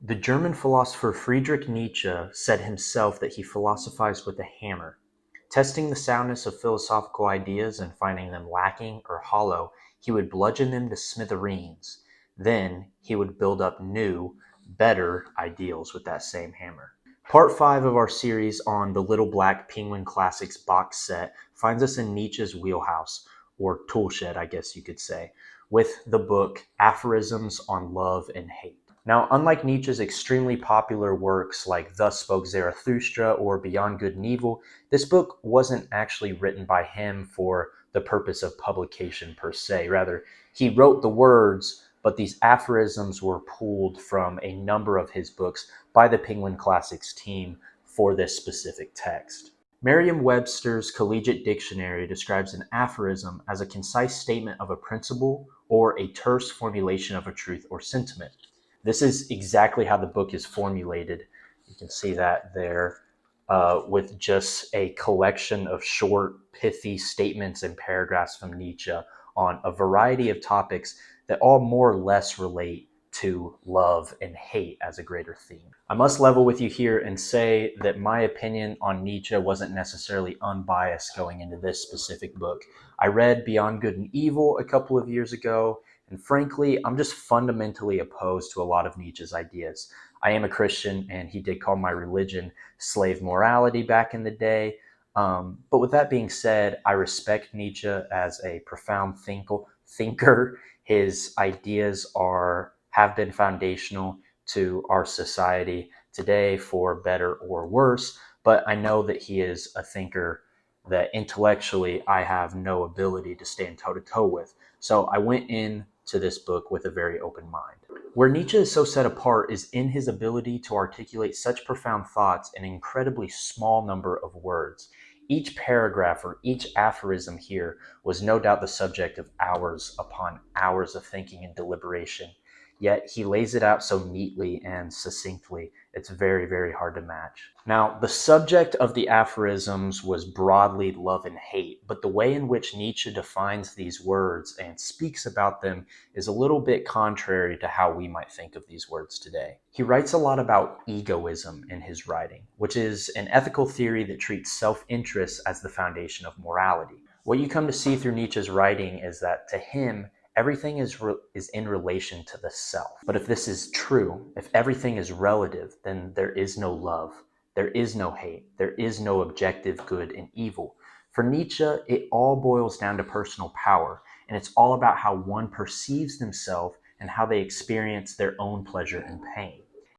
The German philosopher Friedrich Nietzsche said himself that he philosophized with a hammer. Testing the soundness of philosophical ideas and finding them lacking or hollow, he would bludgeon them to smithereens. Then he would build up new, better ideals with that same hammer. Part 5 of our series on the Little Black Penguin Classics box set finds us in Nietzsche's wheelhouse, or toolshed, I guess you could say, with the book Aphorisms on Love and Hate. Now, unlike Nietzsche's extremely popular works like Thus Spoke Zarathustra or Beyond Good and Evil, this book wasn't actually written by him for the purpose of publication per se. Rather, he wrote the words, but these aphorisms were pulled from a number of his books by the Penguin Classics team for this specific text. Merriam-Webster's Collegiate Dictionary describes an aphorism as a concise statement of a principle or a terse formulation of a truth or sentiment. This is exactly how the book is formulated. You can see that there with just a collection of short, pithy statements and paragraphs from Nietzsche on a variety of topics that all more or less relate to love and hate as a greater theme. I must level with you here and say that my opinion on Nietzsche wasn't necessarily unbiased going into this specific book. I read Beyond Good and Evil a couple of years ago, and frankly, I'm just fundamentally opposed to a lot of Nietzsche's ideas. I am a Christian, and he did call my religion slave morality back in the day. But with that being said, I respect Nietzsche as a profound thinker. His ideas have been foundational to our society today, for better or worse. But I know that he is a thinker that intellectually I have no ability to stand toe to toe with. So I went into this book with a very open mind. Where Nietzsche is so set apart is in his ability to articulate such profound thoughts in an incredibly small number of words. Each paragraph or each aphorism here was no doubt the subject of hours upon hours of thinking and deliberation. Yet he lays it out so neatly and succinctly, it's very, very hard to match. Now, the subject of the aphorisms was broadly love and hate, but the way in which Nietzsche defines these words and speaks about them is a little bit contrary to how we might think of these words today. He writes a lot about egoism in his writing, which is an ethical theory that treats self-interest as the foundation of morality. What you come to see through Nietzsche's writing is that to him, everything is in relation to the self. But if this is true, if everything is relative, then there is no love, there is no hate, there is no objective good and evil. For Nietzsche, it all boils down to personal power, and it's all about how one perceives themselves and how they experience their own pleasure and pain.